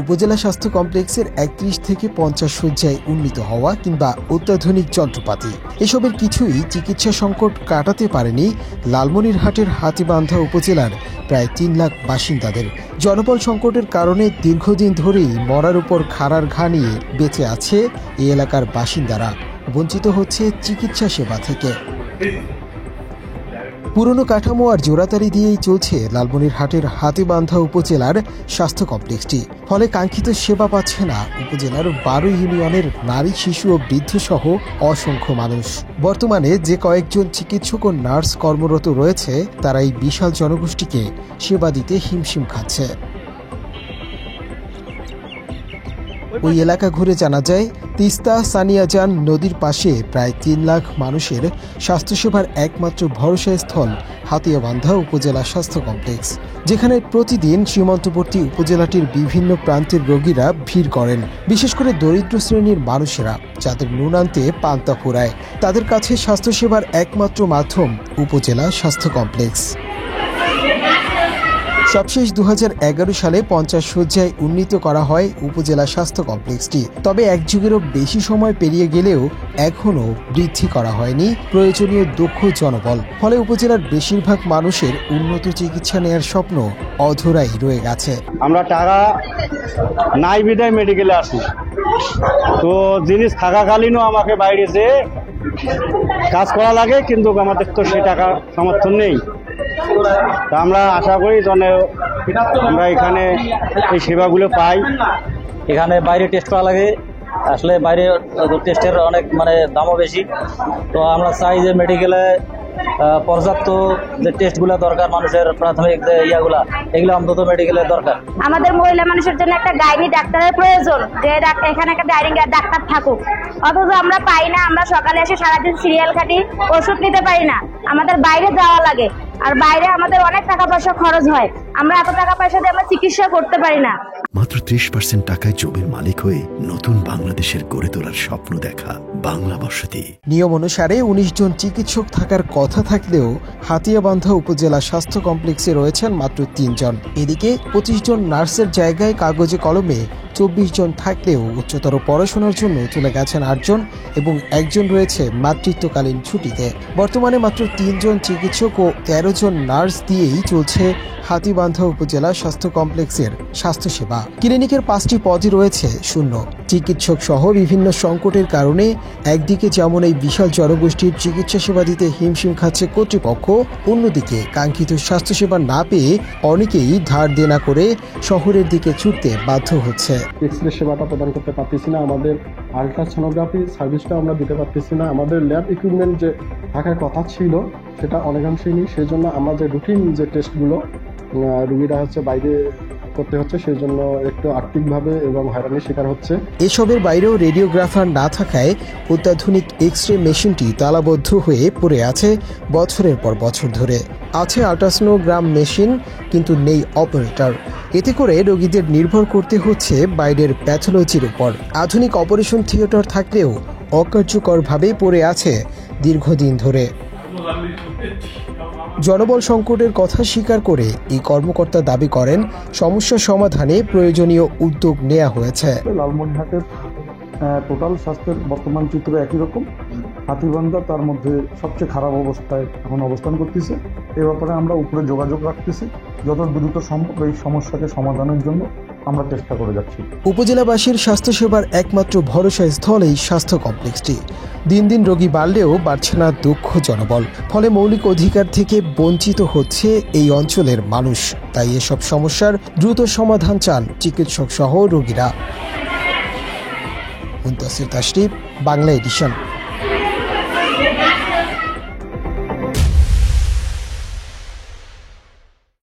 উপজেলা স্বাস্থ্য কমপ্লেক্সের ৩১ থেকে ৫০ শয্যায় উন্নীত হওয়া কিংবা অত্যাধুনিক যন্ত্রপাতি এসবের কিছুই চিকিৎসা সংকট কাটাতে পারেনি লালমনিরহাটের হাতীবান্ধা উপজেলার প্রায় ৩ লাখ বাসিন্দাদের। জনবল সংকটের কারণে দীর্ঘদিন ধরেই মরার উপর খাড়ার ঘা নিয়ে বেঁচে আছে এই এলাকার বাসিন্দারা, বঞ্চিত হচ্ছে চিকিৎসা সেবা থেকে। পুরনো কাঠামো আর জোড়াতালি দিয়েই চলছে লালমনিরহাটের হাতীবান্ধা উপজেলার স্বাস্থ্য কমপ্লেক্সটি। ফলে কাঙ্ক্ষিত সেবা পাচ্ছে না উপজেলার ১২ ইউনিয়নের নারী, শিশু ও বৃদ্ধ সহ অসংখ্য মানুষ। বর্তমানে যে কয়েকজন চিকিৎসক ও নার্স কর্মরত রয়েছে তারা এই বিশাল জনগোষ্ঠীকে সেবা দিতে হিমশিম খাচ্ছে। ওই এলাকা ঘুরে জানা যায়, তিস্তা সানিয়াজান নদীর পাশে প্রায় ৩ লাখ মানুষের স্বাস্থ্যসেবার একমাত্র ভরসাস্থল হাতিয়াবান্ধা উপজেলা স্বাস্থ্য কমপ্লেক্স, যেখানে প্রতিদিন সীমান্তবর্তী উপজেলাটির বিভিন্ন প্রান্তের রোগীরা ভিড় করেন। বিশেষ করে দরিদ্র শ্রেণীর মানুষেরা যাদের নুন আনতে পান্তা ফুরায়, তাদের কাছে স্বাস্থ্যসেবার একমাত্র মাধ্যম উপজেলা স্বাস্থ্য কমপ্লেক্স। সবশেষ ২০১১ সালে ৫০ শয্যায় উন্নীত করা হয় উপজেলা স্বাস্থ্য কমপ্লেক্সটি। তবে এক যুগেরও বেশি সময় পেরিয়ে গেলেও এখনও বৃদ্ধি করা হয়নি প্রয়োজনীয় দক্ষ জনবল। ফলে উপজেলার বেশিরভাগ মানুষের উন্নত চিকিৎসা নেয়ার স্বপ্ন অধরাই রয়ে গেছে। আমরা টাকা নাই বিদায় মেডিকেলে আসি, তো জিনিস থাকাকালীনও আমাকে বাইরে যেয়ে কাজ করা লাগে, কিন্তু আমাদের তো সে টাকা সমর্থন নেই। তা আমরা আশা করি যেন আমরা এখানে এই সেবাগুলো পাই। এখানে বাইরে টেস্ট করা লাগে, আসলে বাইরে টেস্টের অনেক দামও বেশি। তো আমরা চাই যে মেডিকেলে পর্যাপ্ত যে টেস্টগুলো দরকার, মানুষের প্রাথমিক যে এগুলো অন্তত মেডিকেলে দরকার। আমাদের মহিলা মানুষের জন্য একটা গাইনি ডাক্তারের প্রয়োজন, যে এখানে একটা গাইনি ডাক্তার থাকুক, অথচ আমরা পাই না। আমরা সকালে এসে সারাদিন সিরিয়াল খাটি, ওষুধ নিতে পারি না, আমাদের বাইরে যাওয়া লাগে। আর বাইরে আমাদের অনেক টাকা পয়সা খরচ হয়, আমরা এত টাকা পয়সা দিয়ে আমরা চিকিৎসা করতে পারি না। মাত্র ৩০% টাকায় জমির মালিক হয়ে নতুন বাংলাদেশের গড়ে তোলার স্বপ্ন দেখা বাংলা বসতি। নিয়ম অনুসারে ১৯ জন চিকিৎসক থাকার কথা থাকলেও হাতিয়াবান্ধা উপজেলা স্বাস্থ্য কমপ্লেক্সে রয়েছেন মাত্র ৩ জন। এদিকে ২৫ জন নার্সের জায়গায় কাগজে কলমে ২৪ জন থাকলেও উচ্চতর পড়াশোনার জন্য চলে গেছেন ৮ জন এবং একজন রয়েছে মাতৃত্বকালীন ছুটিতে। বর্তমানে মাত্র ৩ জন চিকিৎসক ও ১৩ জন নার্স দিয়েই চলছে হাতীবান্ধা উপজেলা স্বাস্থ্য কমপ্লেক্সের স্বাস্থ্যসেবা। ক্লিনিকের ৫টি পদই রয়েছে শূন্য। চিকিৎসক সহ বিভিন্ন সংকটের কারণে একদিকে যেমন এই বিশাল জনগোষ্ঠীর চিকিৎসা সেবা দিতে হিমশিম খাচ্ছে কর্তৃপক্ষ, অন্যদিকে কাঙ্ক্ষিত স্বাস্থ্যসেবা না পেয়ে অনেকেই ধার দেনা করে শহরের দিকে ছুটতে বাধ্য হচ্ছে। এক্সরে সেবাটা প্রদান করতে পারতেছি না, আমাদের আলট্রাসোনোগ্রাফি সার্ভিসটা আমরা দিতে পারতেছি না, আমাদের ল্যাব ইকুইপমেন্ট যে থাকার কথা ছিল সেটা অনেকাংশেই নেই। সেই জন্য আমরা যে রুটিন যে টেস্টগুলো রুগীরা বাইরে করতে হচ্ছে, সেই জন্য একটু আর্থিকভাবে এবং হয়রানির শিকার হচ্ছে। এসবের বাইরেও রেডিওগ্রাফার না থাকায় অত্যাধুনিক এক্সরে মেশিনটি তালাবদ্ধ হয়ে পড়ে আছে বছরের পর বছর ধরে। আছে আল্ট্রাসোনোগ্রাম মেশিন, কিন্তু নেই অপারেটর। এতে করে রোগীদের নির্ভর করতে হচ্ছে বাইরের প্যাথোলজির উপর। আধুনিক অপারেশন থিয়েটার থাকলেও অকার্যকরভাবে পড়ে আছে দীর্ঘদিন ধরে। জনবল সংকটের কথা স্বীকার করে এই কর্মকর্তা দাবি করেন, সমস্যা সমাধানে প্রয়োজনীয় উদ্যোগ নেওয়া হয়েছে। লালমনিরহাটের টোটাল স্বাস্থ্যের বর্তমান চিত্র একই রকম। হাতীবান্ধা তার মধ্যে সবচেয়ে খারাপ অবস্থায় এখন অবস্থান করতেছে। এ ব্যাপারে আমরা উপরে যোগাযোগ রাখতেছি, যত দ্রুত সম্ভব এই সমস্যাকে সমাধানের জন্য আমরা চেষ্টা করে যাচ্ছি। উপজেলাবাসীর স্বাস্থ্যসেবার একমাত্র ভরসা স্থল এই স্বাস্থ্য কমপ্লেক্সটি। দিন দিন রোগী বাড়লেও বাড়ছে না দক্ষ জনবল, ফলে মৌলিক অধিকার থেকে বঞ্চিত হচ্ছে এই অঞ্চলের মানুষ। তাই এসব সমস্যার দ্রুত সমাধান চান চিকিৎসক সহ রোগীরা। মুনতাসির তাশরিফ, বাংলা এডিশন।